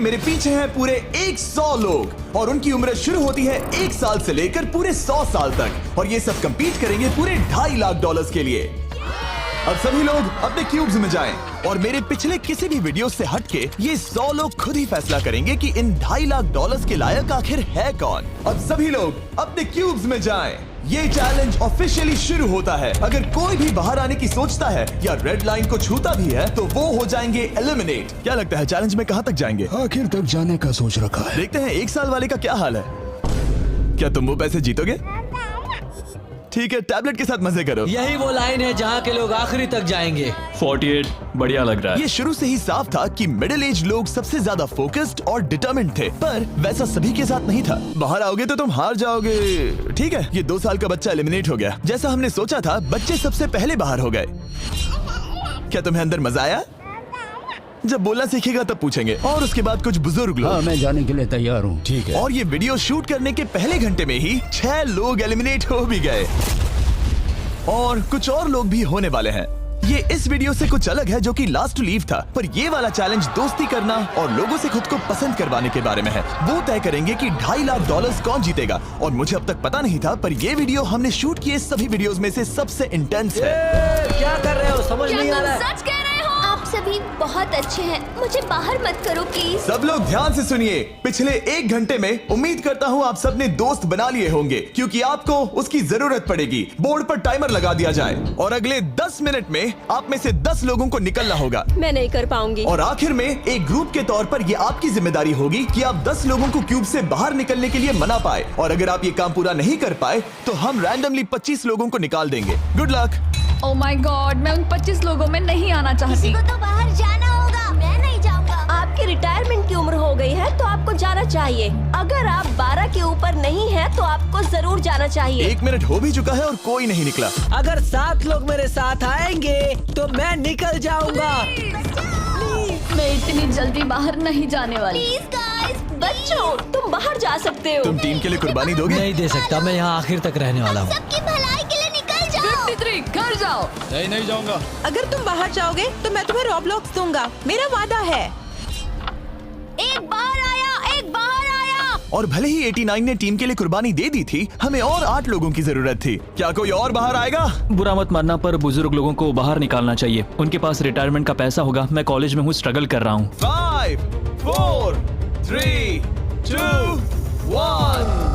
मेरे पीछे हैं पूरे 100 लोग और उनकी उम्र शुरू होती है 1 साल से लेकर पूरे 100 साल तक और ये सब कंपीट करेंगे पूरे $2.5 लाख के लिए। अब सभी लोग अपने क्यूब्स में जाएं और मेरे पिछले किसी भी वीडियो से हटके ये 100 लोग खुद ही फैसला करेंगे कि इन $2.5 लाख के लायक आखिर है कौन। अब सभी लोग अपने क्यूब्स में जाएं। ये चैलेंज ऑफिशियली शुरू होता है। अगर कोई भी बाहर आने की सोचता है या रेड लाइन को छूता भी है तो वो हो जाएंगे एलिमिनेट। क्या लगता है चैलेंज में कहाँ तक जाएंगे? आखिर तक जाने का सोच रखा है। देखते हैं 1 साल वाले का क्या हाल है। क्या तुम वो पैसे जीतोगे? ठीक है, टैबलेट के साथ मजे करो। यही वो लाइन है जहाँ के लोग आखिरी तक जाएंगे। 48 बढ़िया लग रहा है। ये शुरू से ही साफ था कि मिडिल एज लोग सबसे ज्यादा फोकस्ड और डिटरमिन्ड थे, पर वैसा सभी के साथ नहीं था। बाहर आओगे तो तुम हार जाओगे। ठीक है, ये 2 साल का बच्चा एलिमिनेट हो गया। जैसा हमने सोचा था, बच्चे सबसे पहले बाहर हो गए। क्या तुम्हें अंदर मजा आया? जब बोलना सीखेगा तब पूछेंगे। और उसके बाद कुछ बुजुर्ग लोग। हाँ, मैं जाने के लिए तैयार हूँ। ठीक है। और ये वीडियो शूट करने के पहले घंटे में ही 6 लोग एलिमिनेट हो भी गए और कुछ और लोग भी होने वाले हैं। ये इस वीडियो से कुछ अलग है जो कि लास्ट टू लीव था, पर ये वाला चैलेंज दोस्ती करना और लोगों से खुद को पसंद करवाने के बारे में है। वो तय करेंगे कि $2.5 लाख कौन जीतेगा और मुझे अब तक पता नहीं था, पर ये वीडियो हमने शूट किए सभी वीडियोस में से सबसे इंटेंस है। क्या कर रहे हो? समझ नहीं आ रहा है। सच कह रहे हो? आप सभी बहुत अच्छे हैं, मुझे बाहर मत करो प्लीज। सब लोग ध्यान से सुनिए। पिछले 1 घंटे में उम्मीद करता हूँ आप सबने दोस्त बना लिए होंगे, क्योंकि आपको उसकी जरूरत पड़ेगी। बोर्ड पर टाइमर लगा दिया जाए और अगले 10 मिनट में आप में से 10 लोगों को निकलना होगा। मैं नहीं कर पाऊंगी। और आखिर में एक ग्रुप के तौर पर ये आपकी जिम्मेदारी होगी कि आप 10 लोगों को क्यूब से बाहर निकलने के लिए मना पाए। और अगर आप ये काम पूरा नहीं कर पाए तो हम रैंडमली 25 लोगों को निकाल देंगे। Good luck. Oh my God, मैं उन 25 लोगों में नहीं आना चाहती। किसी को तो बाहर जाना होगा। मैं नहीं जाऊंगा। आपकी रिटायरमेंट की उम्र हो गई है तो आपको जाना चाहिए। अगर आप 12 के ऊपर नहीं हैं तो आपको जरूर जाना चाहिए। 1 मिनट हो भी चुका है और कोई नहीं निकला। अगर 7 लोग मेरे साथ आएंगे तो मैं निकल जाऊंगा। मैं इतनी जल्दी बाहर नहीं जाने वाली। प्लीज गाइस, बच्चों तुम बाहर जा सकते हो। तुम टीम के लिए कुर्बानी दोगे? नहीं दे सकता, मैं यहाँ आखिर तक रहने वाला हूँ। सबकी भलाई के लिए निकल जाओ। 53 घर जाओ। नहीं जाऊंगा। अगर तुम बाहर जाओगे तो मैं तुम्हें रॉब्लॉक्स दूंगा, मेरा वादा है। एक बाहर आया, एक बाहर आया। और भले ही 89 ने टीम के लिए कुर्बानी दे दी थी, हमें और 8 लोगों की जरूरत थी। क्या कोई और बाहर आएगा? बुरा मत मानना, पर बुजुर्ग लोगों को बाहर निकालना चाहिए। उनके पास रिटायरमेंट का पैसा होगा। मैं कॉलेज में हूँ, स्ट्रगल कर रहा हूँ। 5 4 3 2 1।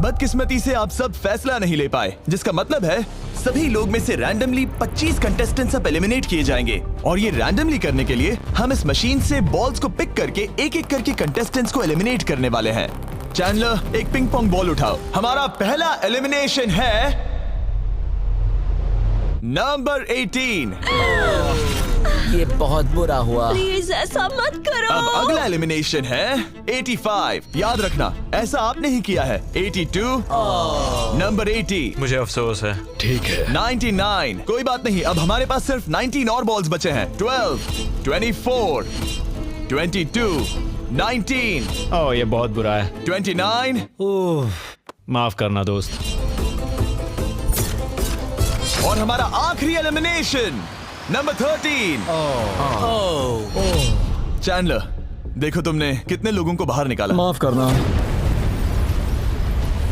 बदकिस्मती से आप सब फैसला नहीं ले पाए, जिसका मतलब है सभी लोग में से रैंडमली 25 कंटेस्टेंट्स अब एलिमिनेट किए जाएंगे। और ये रैंडमली करने के लिए हम इस मशीन से बॉल्स को पिक करके एक-एक करके कंटेस्टेंट्स को एलिमिनेट करने वाले हैं। चैंडलर, एक पिंग पोंग बॉल उठाओ। हमारा पहला एलिमिनेशन है नंबर 18। ये बहुत बुरा हुआ। प्लीज ऐसा मत करो। अब अगला एलिमिनेशन है 85। याद रखना, ऐसा आपने ही किया है। 82, नंबर 80, मुझे अफसोस है। ठीक है। 99। कोई बात नहीं, अब हमारे पास सिर्फ 19 और बॉल्स बचे हैं। 12, 24, 22, 19, ओह, ये बहुत बुरा है। 29, माफ करना दोस्त। और हमारा आखिरी एलिमिनेशन नंबर 13। चैंडलर, देखो तुमने कितने लोगों को बाहर निकाला। माफ करना।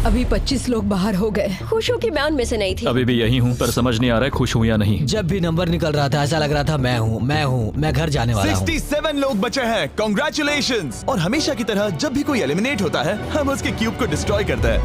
अभी 25 लोग बाहर हो गए। खुश हूँ कि मैं उनमें से नहीं थी। अभी भी यही हूँ, पर समझ नहीं आ रहा है खुश हूँ या नहीं। जब भी नंबर निकल रहा था ऐसा लग रहा था मैं घर जाने वाला हूँ। 67 लोग बचे हैं। कांग्रेचुलेशंस। और हमेशा की तरह जब भी कोई एलिमिनेट होता है, हम उसके क्यूब को डिस्ट्रॉय करते हैं।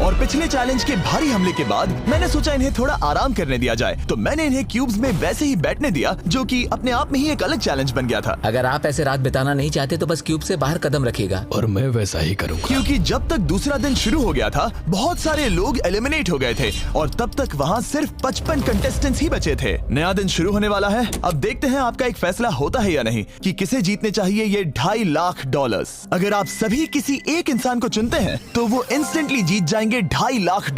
और पिछले चैलेंज के भारी हमले के बाद मैंने सोचा इन्हें थोड़ा आराम करने दिया जाए, तो मैंने इन्हें क्यूब्स में वैसे ही बैठने दिया, जो कि अपने आप में ही एक अलग चैलेंज बन गया था। अगर आप ऐसे रात बिताना नहीं चाहते तो बस क्यूब से बाहर कदम रखिएगा। और मैं वैसा ही करूँगा। क्योंकि जब तक दूसरा दिन शुरू हो गया था, बहुत सारे लोग एलिमिनेट हो गए थे और तब तक वहाँ सिर्फ 55 कंटेस्टेंट्स ही बचे थे। नया दिन शुरू होने वाला है। अब देखते हैं आपका एक फैसला होता है या नहीं कि किसे जीतने चाहिए ये $2.5 लाख। अगर आप सभी किसी एक इंसान को चुनते हैं तो वो इंस्टेंटली जीत जाएंगे $2.5 लाख।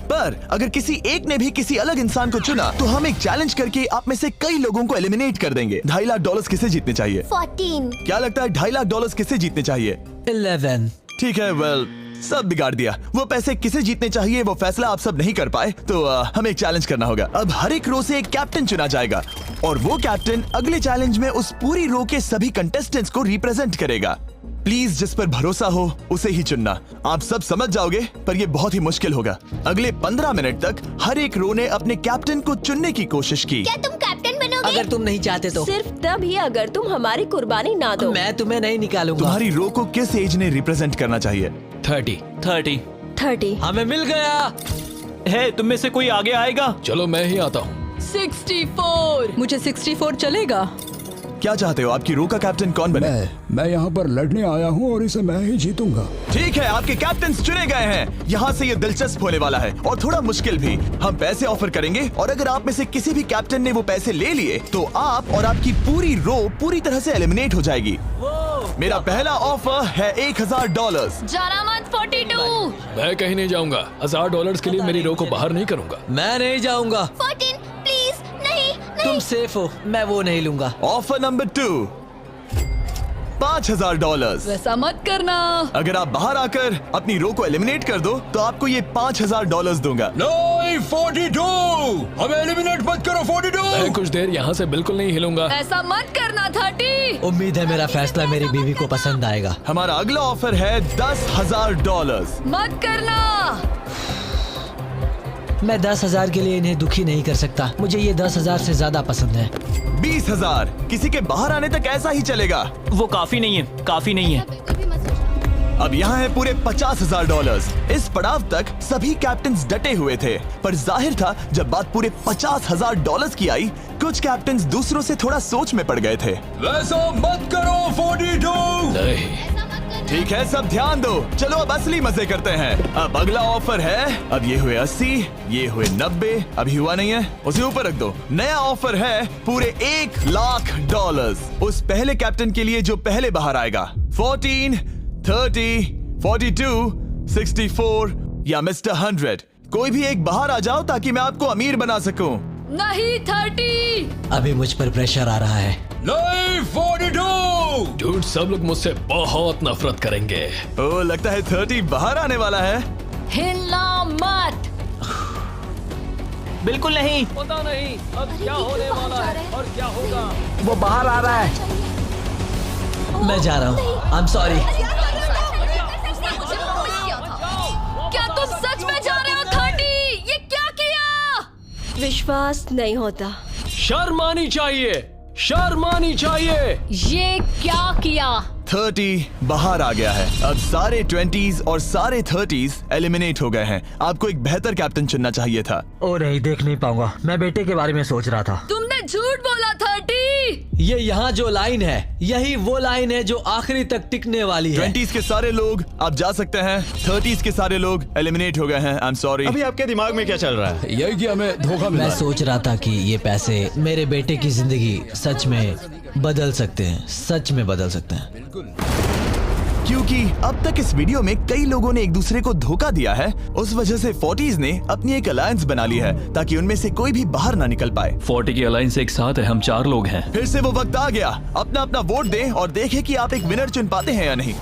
पर अगर किसी एक ने भी किसी अलग इंसान को चुना तो हम एक चैलेंज करके आप में से कई लोगों को एलिमिनेट कर देंगे। $2.5 लाख किसे जीतने चाहिए? 14। क्या लगता है $2.5 लाख किसे जीतने चाहिए? 11। ठीक है, वेल सब बिगाड़ दिया। वो पैसे किसे जीतने चाहिए वो फैसला आप सब नहीं कर पाए, तो हमें एक चैलेंज करना होगा। अब हर एक रो से एक कैप्टन चुना जाएगा और वो कैप्टन अगले चैलेंज में उस पूरी रो के सभी कंटेस्टेंट्स को रिप्रेजेंट करेगा। प्लीज जिस पर भरोसा हो उसे ही चुनना। आप सब समझ जाओगे, पर ये बहुत ही मुश्किल होगा। अगले 15 मिनट तक हर एक रो ने अपने कैप्टन को चुनने की कोशिश की। क्या तुम कैप्टन बनोगे? अगर तुम नहीं चाहते तो सिर्फ तभी अगर तुम हमारी कुर्बानी ना दो। मैं तुम्हें नहीं निकालूंगा। तुम्हारी रो को किस एज ने रिप्रेजेंट करना चाहिए? 30। हमें मिल गया। है तुम में से कोई आगे आएगा? चलो मैं ही आता हूँ। 64। मुझे 64 चलेगा। क्या चाहते हो, आपकी रो का कैप्टन कौन बने? मैं यहाँ पर लड़ने आया हूँ और इसे मैं ही जीतूंगा। ठीक है, आपके कैप्टन चुने गए हैं। यहाँ से ये दिलचस्प होने वाला है और थोड़ा मुश्किल भी। हम पैसे ऑफर करेंगे और अगर आप में से किसी भी कैप्टन ने वो पैसे ले लिए तो आप और आपकी पूरी रो पूरी तरह से एलिमिनेट हो जाएगी। मेरा पहला ऑफर है $1000। जाना मत 42। मैं कहीं नहीं जाऊंगा। $1000 के लिए मेरी रो को बाहर नहीं करूंगा। मैं नहीं जाऊंगा। 14 प्लीज नहीं। तुम सेफ हो, मैं वो नहीं लूंगा। Offer number 2, $5000। वैसा मत करना। अगर आप बाहर आकर अपनी रो को एलिमिनेट कर दो तो आपको ये $5000 दूंगा। नहीं, 42। हमें एलिमिनेट मत करो। 42। मैं कुछ देर यहाँ से बिल्कुल नहीं हिलूंगा। ऐसा मत करना 30। उम्मीद है मेरा फैसला मेरी बीवी को पसंद आएगा। हमारा अगला ऑफर है $10,000। मत करना। मैं 10,000 के लिए इन्हें दुखी नहीं कर सकता। मुझे ये 10,000 से ज्यादा पसंद है। 20,000। किसी के बाहर आने तक ऐसा ही चलेगा। वो काफी नहीं है, काफी नहीं है। अब यहाँ है पूरे $50,000। इस पड़ाव तक सभी कैप्टन्स डटे हुए थे, पर जाहिर था जब बात पूरे $50,000 की आई, कुछ कैप्टन्स दूसरों से थोड़ा सोच में पड़ गए थे। वैसा मत करो 42। नहीं। ठीक है, सब ध्यान दो। चलो अब असली मजे करते हैं। अब अगला ऑफर है, अब ये हुए 80, ये हुए 90, अभी हुआ नहीं है, उसे ऊपर रख दो। नया ऑफर है पूरे $1,00,000 उस पहले कैप्टन के लिए जो पहले बाहर आएगा। 14, 30, 42, 64 या मिस्टर 100। कोई भी एक बाहर आ जाओ ताकि मैं आपको अमीर बना सकूं। नहीं 30। अभी मुझ पर प्रेशर आ रहा है। नहीं 42। डूड, सब लोग मुझसे बहुत नफरत करेंगे। ओ, लगता है 30 बाहर आने वाला है। हिलना मत। बिल्कुल नहीं। पता नहीं अब क्या होने वाला है और क्या होगा। वो बाहर आ रहा है। मैं जा रहा हूँ। आई एम सॉरी। क्या तुम सच में जा रहे हो 30? ये क्या किया? विश्वास नहीं होता। शर्म आनी चाहिए, शर्म आनी चाहिए। ये क्या किया? 30 बाहर आ गया है। अब सारे 20s और सारे 30s एलिमिनेट हो गए हैं। आपको एक बेहतर कैप्टन चुनना चाहिए था। ओ नहीं, देख नहीं पाऊंगा। मैं बेटे के बारे में सोच रहा था। तुमने झूठ बोला 30। ये यहाँ जो लाइन है, यही वो लाइन है जो आखिरी तक टिकने वाली है। 20s के सारे लोग आप जा सकते हैं, 30s के सारे लोग एलिमिनेट हो गए हैं। आई एम सॉरी। अभी आपके दिमाग में क्या चल रहा है? यही कि हमें धोखा मिला मैं है। सोच रहा था कि ये पैसे मेरे बेटे की जिंदगी सच में बदल सकते हैं, सच में बदल सकते हैं। क्योंकि अब तक इस वीडियो में कई लोगों ने एक दूसरे को धोखा दिया है, उस वजह से 40s ने अपनी एक अलायंस बना ली है ताकि उनमें से कोई भी बाहर ना निकल पाए। 40 की अलायंस एक साथ है, हम 4 लोग हैं। फिर से वो वक्त आ गया। अपना अपना वोट दें और देखें कि आप एक विनर चुन पाते हैं या नहीं।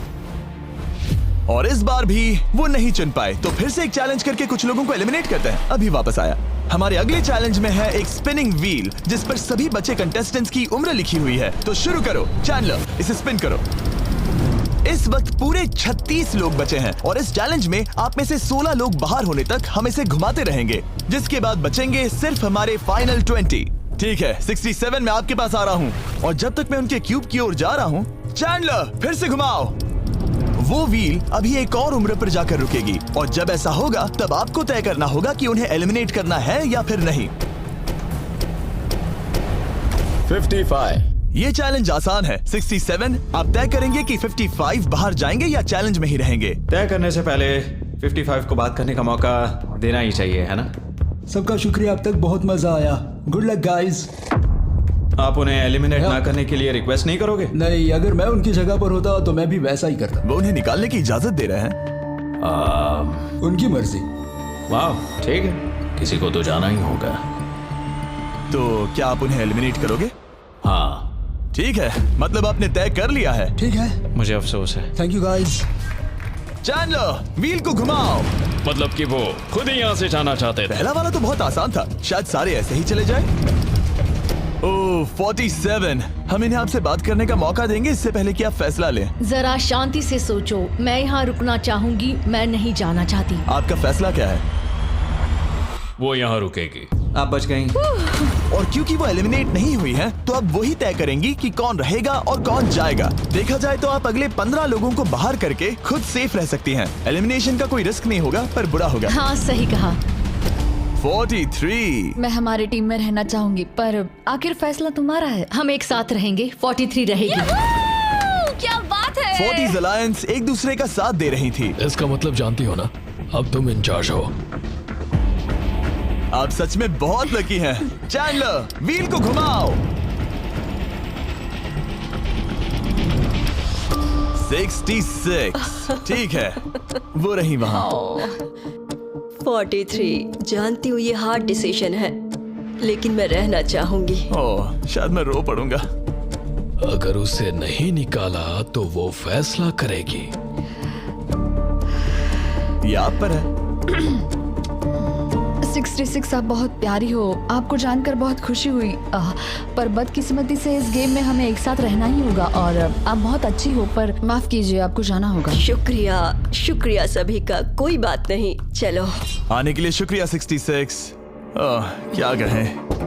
और इस बार भी वो नहीं चुन पाए, तो फिर से एक चैलेंज करके कुछ लोगों को एलिमिनेट करते हैं। अभी वापस आया। हमारे अगले चैलेंज में है एक स्पिनिंग व्हील जिस पर सभी बचे कंटेस्टेंट्स की उम्र लिखी हुई है। तो शुरू करो चैंडलर, इसे स्पिन करो। इस वक्त पूरे 36 लोग बचे हैं और इस चैलेंज में आप में से 16 लोग बाहर होने तक हम इसे घुमाते रहेंगे, जिसके बाद बचेंगे सिर्फ हमारे फाइनल 20। ठीक है, 67 में आपके पास आ रहा हूँ और जब तक मैं उनके क्यूब की ओर जा रहा हूँ, चैंडलर फिर से घुमाओ। वो व्हील अभी एक और उम्र पर जाकर रुकेगी और जब ऐसा होगा तब आपको तय करना होगा कि उन्हें एलिमिनेट करना है या फिर नहीं। 55। ये चैलेंज आसान है। 67 आप तय करेंगे कि 55 बाहर जाएंगे या चैलेंज में ही रहेंगे। तय करने से पहले 55 को बात करने का मौका देना ही चाहिए, है ना? सबका शुक्रिया, अब तक बहुत मजा आया। Good luck guys. आप उन्हें एलिमिनेट ना करने के लिए रिक्वेस्ट नहीं करोगे? नहीं, अगर मैं उनकी जगह पर होता तो मैं भी वैसा ही करता। वो उन्हें निकालने की इजाजत दे रहे हैं। उनकी मर्जी। वाह, ठीक है। किसी को तो जाना ही होगा। तो क्या आप उन्हें एलिमिनेट करोगे? हाँ ठीक है, मतलब आपने तय कर लिया है। ठीक है, मुझे अफसोस है। Thank you guys. Chandler wheel को घुमाओ। मतलब कि वो खुद ही यहाँ से जाना चाहते थे। पहला वाला तो बहुत आसान था, शायद सारे ऐसे ही चले जाए। ओह 47, हम इन्हें आपसे बात करने का मौका देंगे इससे पहले कि आप फैसला लें। जरा शांति से सोचो, मैं यहाँ रुकना चाहूंगी, मैं नहीं जाना चाहती। आपका फैसला क्या है? वो यहाँ रुकेगी। आप बच गई। और क्योंकि वो एलिमिनेट नहीं हुई है तो अब वही तय करेंगी कि कौन रहेगा और कौन जाएगा। देखा जाए तो आप अगले 15 लोगों को बाहर करके खुद सेफ रह सकती हैं। एलिमिनेशन का कोई रिस्क नहीं होगा पर बुरा होगा। हाँ सही कहा। 43। मैं हमारे टीम में रहना चाहूंगी, पर आखिर फैसला तुम्हारा है। हम एक साथ रहेंगे। 43 रहेगी। क्या बात है। 40s अलायंस एक दूसरे का साथ दे रही थी। इसका मतलब जानती हो ना, अब तुम इंचार्ज हो। आप सच में बहुत लकी हैं। चैंडलर व्हील को घुमाओ। 66। ठीक है, वो रही वहाँ। 43। जानती हूँ ये हार्ड डिसीजन है, लेकिन मैं रहना चाहूंगी। ओह शायद मैं रो पड़ूंगा। अगर उसे नहीं निकाला तो वो फैसला करेगी। ये आप पर है। 66 आप बहुत प्यारी हो, आपको जानकर बहुत खुशी हुई। पर बदकिस्मती से इस गेम में हमें एक साथ रहना ही होगा। और आप बहुत अच्छी हो, पर माफ कीजिए, आपको जाना होगा। शुक्रिया शुक्रिया सभी का, कोई बात नहीं। चलो आने के लिए शुक्रिया 66। क्या कहें।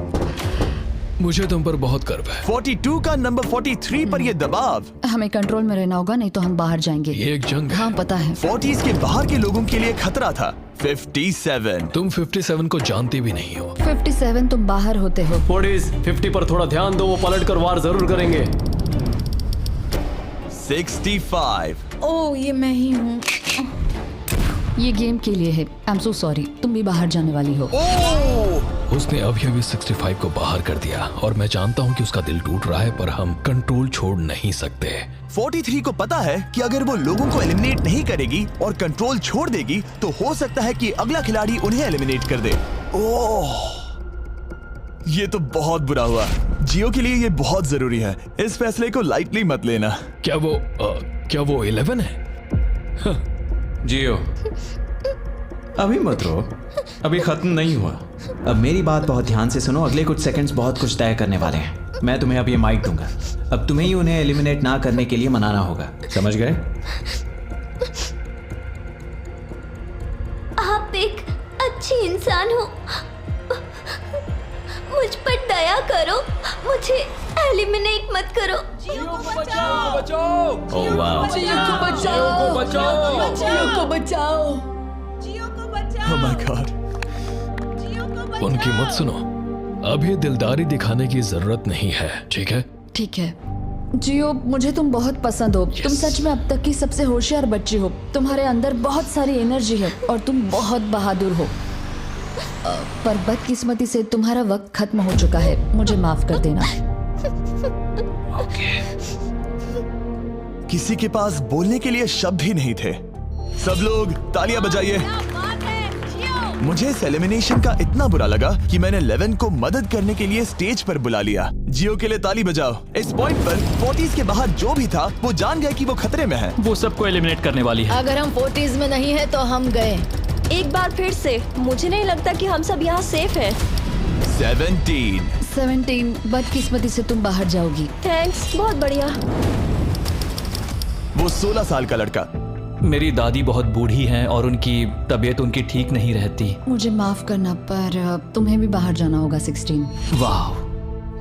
मुझे तुम पर बहुत गर्व है। 42 का नंबर 43 पर ये दबाव। हमें कंट्रोल में रहना होगा, नहीं तो हम बाहर जाएंगे। ये एक जंग है। हाँ पता है। 40s के बाहर के लोगों के लिए खतरा था। 57। तुम 57 को जानती भी नहीं हो। 57 तुम बाहर होते हो। 40s 50 पर थोड़ा ध्यान दो, वो पलट कर वार जरूर करेंगे। 65। ओह ये मैं ही हूँ। ये गेम के लिए है। आई एम सो सॉरी, तुम भी बाहर जाने वाली हो। उसने अभी अभी 65 को बाहर कर दिया और मैं जानता हूँ कि उसका दिल टूट रहा है, पर हम कंट्रोल छोड़ नहीं सकते। 43 को पता है कि अगर वो लोगों को एलिमिनेट नहीं करेगी और कंट्रोल छोड़ देगी तो हो सकता है कि अगला खिलाड़ी उन्हें एलिमिनेट कर दे। ओह ये तो बहुत बुरा हुआ। जियो के लिए ये बहुत जरूरी है, इस फैसले को लाइटली मत लेना। क्या वो 11 है? जियो अभी मत रो, अभी खत्म नहीं हुआ। अब मेरी बात बहुत ध्यान से सुनो, अगले कुछ सेकंड्स बहुत कुछ तय करने वाले हैं। मैं तुम्हें अब ये माइक दूंगा, अब तुम्हें ही उन्हें एलिमिनेट ना करने के लिए मनाना होगा, समझ गए? आप एक अच्छी इंसान हो, मुझ पर दया करो, मुझे एलिमिनेट मत करो। जियो को बचाओ। ओह वाह, जियो को बचाओ, जियो को बचाओ। Oh my God। उनकी मत सुनो, अभी दिलदारी दिखाने की जरूरत नहीं है, ठीक है? ठीक है। जियो मुझे तुम बहुत पसंद हो। तुम सच में अब तक की सबसे होशियार बच्ची हो। तुम्हारे अंदर बहुत सारी एनर्जी है और तुम बहुत बहादुर हो। पर बदकिस्मती से तुम्हारा वक्त खत्म हो चुका है, मुझे माफ कर देना। किसी के पास बोलने के लिए शब्द ही नहीं थे। सब लोग तालियां बजाइए। मुझे इस एलिमिनेशन का इतना बुरा लगा कि मैंने 11 को मदद करने के लिए स्टेज पर बुला लिया। जियो के लिए ताली बजाओ। इस पॉइंट पर 40s के बाहर जो भी था वो जान गए कि वो खतरे में है। वो सबको एलिमिनेट करने वाली है। अगर हम 40s में नहीं है तो हम गए। एक बार फिर से, मुझे नहीं लगता कि हम सब यहाँ सेफ हैं। 17 बदकिस्मती से तुम बाहर जाओगी। थैंक्स, बहुत बढ़िया। वो 16 साल का लड़का। मेरी दादी बहुत बूढ़ी हैं और उनकी तबीयत उनकी ठीक नहीं रहती। मुझे माफ करना, पर तुम्हें भी बाहर जाना होगा। 16। वाह,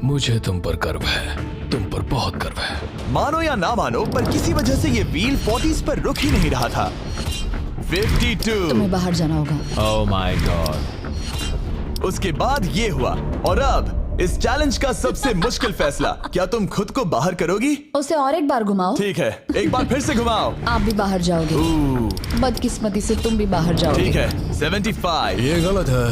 मुझे तुम पर गर्व है, तुम पर बहुत गर्व है। मानो या ना मानो, पर किसी वजह से ये व्हील 40s पर रुक ही नहीं रहा था। 52। तुम्हें बाहर जाना होगा। Oh my God. उसके बाद ये हुआ और अब इस चैलेंज का सबसे मुश्किल फैसला। क्या तुम खुद को बाहर करोगी? उसे और एक बार घुमाओ। ठीक है, एक बार फिर से घुमाओ। आप भी बाहर जाओगे। बदकिस्मती से तुम भी बाहर जाओगे। ठीक है। 75। ये गलत है।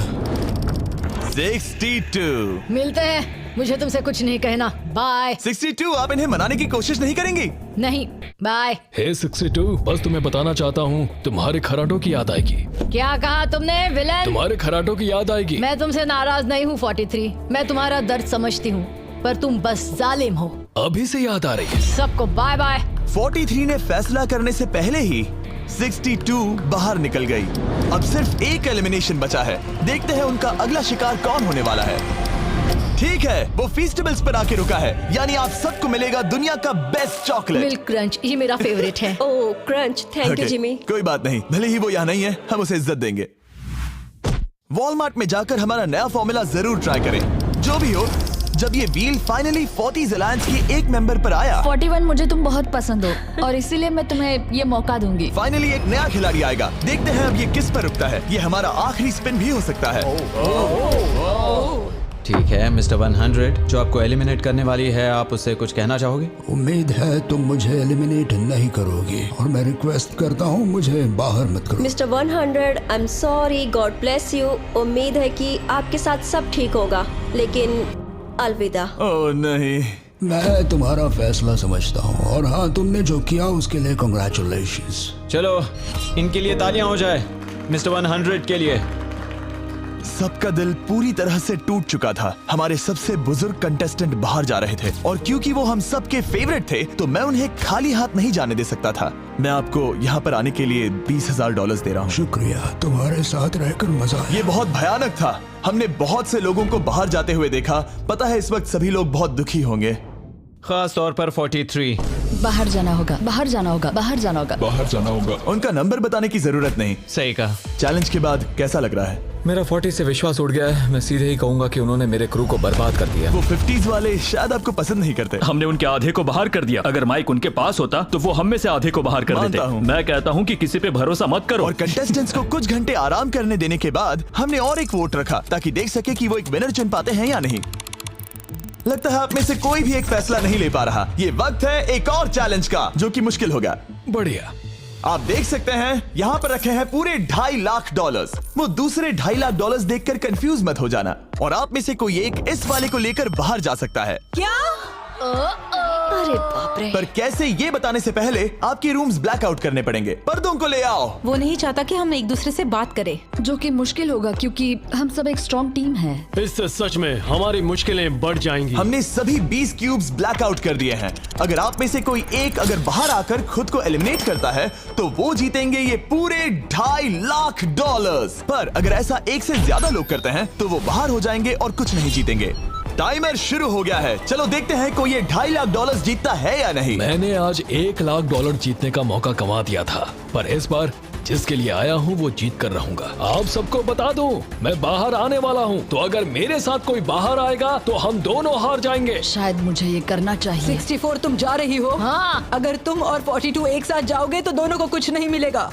62। मिलते हैं, मुझे तुमसे कुछ नहीं कहना। बाय। 62। आप इन्हें मनाने की कोशिश नहीं करेंगी? नहीं, बाय। हे 62, बस तुम्हें बताना चाहता हूँ, तुम्हारे खराटों की याद आएगी। क्या कहा तुमने विलेन? तुम्हारे खराटों की याद आएगी। मैं तुमसे नाराज नहीं हूँ 43। मैं तुम्हारा दर्द समझती हूँ, पर तुम बस जालिम हो। अभी से याद आ रही है। सबको बाय बाय। 43 ने फैसला करने से पहले ही 62 बाहर निकल गई। अब सिर्फ एक एलिमिनेशन बचा है। देखते हैं उनका अगला शिकार कौन होने वाला है। ठीक है, वो फीस्टेबल्स पर आके रुका है, यानी आप सबको मिलेगा दुनिया का बेस्ट चॉकलेट। मिल्क क्रंच, ये मेरा फेवरेट है। ओह क्रंच, थैंक यू जिमी। कोई बात नहीं, भले ही वो यहाँ नहीं है, हम उसे इज्जत देंगे। वॉलमार्ट में जाकर हमारा नया फॉर्मूला जरूर ट्राई करें। जो भी हो, जब ये व्हील फाइनली 40s अलायंस के एक मेंबर पर आया। 41 मुझे तुम बहुत पसंद हो और इसीलिए मैं तुम्हें ये मौका दूंगी। फाइनली एक नया खिलाड़ी आएगा। देखते हैं अब ये किस पर रुकता है। ये हमारा आखिरी स्पिन भी हो सकता है। ठीक है मिस्टर 100, जो आपको एलिमिनेट करने वाली है, आप उससे कुछ कहना चाहोगे? उम्मीद है तुम मुझे एलिमिनेट नहीं करोगे और मैं रिक्वेस्ट करता हूँ मुझे बाहर मत करो। Mister 100, I am sorry, God bless you. उम्मीद है कि आपके साथ सब ठीक होगा, लेकिन अलविदा। ओह नहीं, मैं तुम्हारा फैसला समझता हूँ और हाँ, तुमने जो किया उसके लिए कांग्रेचुलेशंस। चलो इनके लिए तालियां हो जाए, मिस्टर 100 के लिए। सबका दिल पूरी तरह से टूट चुका था। हमारे सबसे बुजुर्ग कंटेस्टेंट बाहर जा रहे थे और क्योंकि वो हम सबके फेवरेट थे तो मैं उन्हें खाली हाथ नहीं जाने दे सकता था। मैं आपको यहाँ पर आने के लिए $20,000 दे रहा हूँ। शुक्रिया, तुम्हारे साथ रहकर मजा आया। ये बहुत भयानक था। हमने बहुत से लोगों को बाहर जाते हुए देखा। पता है इस वक्त सभी लोग बहुत दुखी होंगे, खास तौर पर 43। बाहर जाना होगा, बाहर जाना होगा, बाहर जाना होगा, बाहर जाना होगा। उनका नंबर बताने की जरूरत नहीं। सही कहा। चैलेंज के बाद कैसा लग रहा है? मेरा 40 से विश्वास उड़ गया है। मैं सीधे ही कहूंगा कि उन्होंने मेरे क्रू को बर्बाद कर दिया। वो 50s वाले शायद आपको पसंद नहीं करते। हमने उनके आधे को बाहर कर दिया। अगर माइक उनके पास होता तो वो हम में से आधे को बाहर कर मानता देते। हूं। मैं कहता हूं कि किसी पे भरोसा मत करो। और कंटेस्टेंट्स को कुछ घंटे आराम करने देने के बाद हमने और एक वोट रखा ताकि देख सके कि वो एक विनर चुन पाते हैं या नहीं। लगता है आप में से कोई भी एक फैसला नहीं ले पा रहा। ये वक्त है एक और चैलेंज का, जो कि मुश्किल होगा। बढ़िया। आप देख सकते हैं यहाँ पर रखे हैं पूरे $2.5 लाख। वो दूसरे $2.5 लाख देखकर कंफ्यूज मत हो जाना। और आप में से कोई एक इस वाले को लेकर बाहर जा सकता है। क्या? अरे बाप रे। पर कैसे, ये बताने से पहले आपके रूम्स ब्लैकआउट करने पड़ेंगे। पर्दों को ले आओ। वो नहीं चाहता कि हम एक दूसरे से बात करें। जो कि मुश्किल होगा क्योंकि हम सब एक स्ट्रॉन्ग टीम है। इससे सच में हमारी मुश्किलें बढ़ जाएंगी। हमने सभी 20 क्यूब्स ब्लैकआउट कर दिए हैं। अगर आप में से कोई एक अगर बाहर आकर खुद को एलिमिनेट करता है तो वो जीतेंगे ये पूरे $2.5 लाख। पर अगर ऐसा एक से ज्यादा लोग करते हैं तो वो बाहर हो जाएंगे और कुछ नहीं जीतेंगे। टाइमर शुरू हो गया है। चलो देखते हैं कोई ये $2.5 लाख जीतता है या नहीं। मैंने आज $1 लाख जीतने का मौका कमा दिया था, पर इस बार जिसके लिए आया हूँ वो जीत कर रहूंगा। आप सबको बता दूं, मैं बाहर आने वाला हूँ, तो अगर मेरे साथ कोई बाहर आएगा तो हम दोनों हार जाएंगे। शायद मुझे ये करना चाहिए। 64 तुम जा रही हो? हाँ। अगर तुम और 42 एक साथ जाओगे तो दोनों को कुछ नहीं मिलेगा।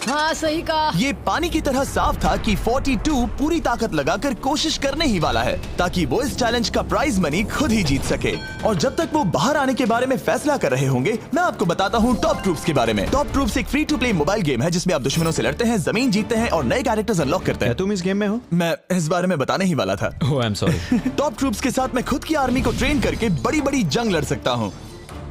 हाँ सही कहा। ये पानी की तरह साफ था कि 42 पूरी ताकत लगाकर कोशिश करने ही वाला है ताकि वो इस चैलेंज का प्राइज मनी खुद ही जीत सके। और जब तक वो बाहर आने के बारे में फैसला कर रहे होंगे, मैं आपको बताता हूँ टॉप ट्रूप्स के बारे में। टॉप ट्रूप्स एक free to play mobile game है जिसमें आप दुश्मनों से लड़ते हैं, जमीन जीतते हैं और नए कैरेक्टर्स अनलॉक करते हैं। तुम इस गेम में हो? मैं इस बारे में बताने ही वाला था। Oh, I am sorry. Top troops के साथ मैं खुद की आर्मी को ट्रेन करके बड़ी बड़ी जंग लड़ सकता हूँ।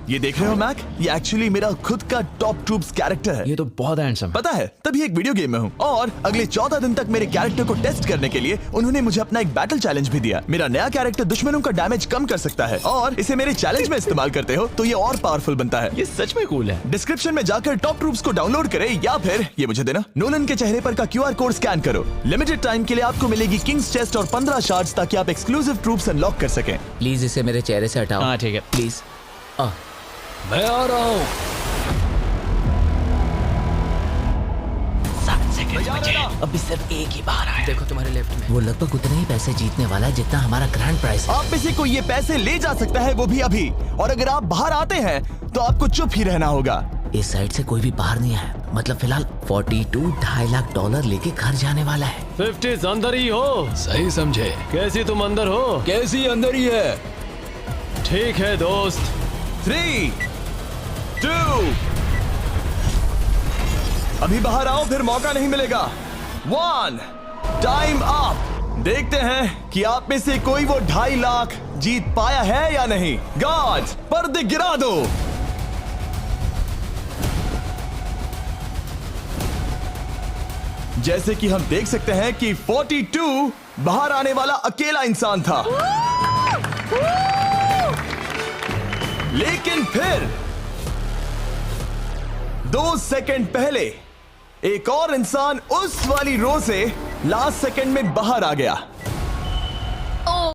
ये देख रहे हो मैक, ये एक्चुअली मेरा खुद का टॉप ट्रूप्स कैरेक्टर है। ये तो बहुत हैंडसम। पता है, तभी एक वीडियो गेम में हूँ। और अगले 14 दिन तक मेरे कैरेक्टर को टेस्ट करने के लिए उन्होंने मुझे अपना एक बैटल चैलेंज भी दिया। मेरा नया कैरेक्टर दुश्मनों का डैमेज कम कर सकता है और इसे मेरे चैलेंज में इस्तेमाल करते हो तो ये और पावरफुल बनता है। ये सच में कूल है। डिस्क्रिप्शन में जाकर टॉप ट्रूप्स को डाउनलोड करें या फिर ये मुझे देना, नोलन के चेहरे पर का QR कोड स्कैन करो। लिमिटेड टाइम के लिए आपको मिलेगी किंग्स चेस्ट और 15 शार्ड्स ताकि आप एक्सक्लूसिव ट्रूप्स अनलॉक कर सकें। प्लीज इसे मेरे चेहरे से हटाओ। हाँ ठीक है। प्लीज। मैं आ रहा हूँ। 7 सेकंड बचे। अभी सिर्फ एक ही बाहर आया। देखो तुम्हारे लेफ्ट में। वो लगभग उतने ही पैसे जीतने वाला है जितना हमारा ग्रैंड प्राइस है। आप में से कोई ये पैसे ले जा सकता है, वो भी अभी। और अगर आप बाहर आते हैं तो आपको चुप ही रहना होगा। इस साइड से कोई भी बाहर नहीं आया। मतलब फिलहाल 42 $2.5 लाख लेके घर जाने वाला है। 50s अंदर ही हो। सही समझे। कैसी तुम अंदर हो? कैसी अंदर ही है। ठीक है दोस्त। 3, 2, अभी बाहर आओ, फिर मौका नहीं मिलेगा। 1, टाइम अप। देखते हैं कि आप में से कोई वो $2.5 लाख जीत पाया है या नहीं। गार्ड्स, पर्दे गिरा दो। जैसे कि हम देख सकते हैं कि 42 बाहर आने वाला अकेला इंसान था, लेकिन फिर 2 सेकंड पहले एक और इंसान उस वाली रो से लास्ट सेकंड में बाहर आ गया।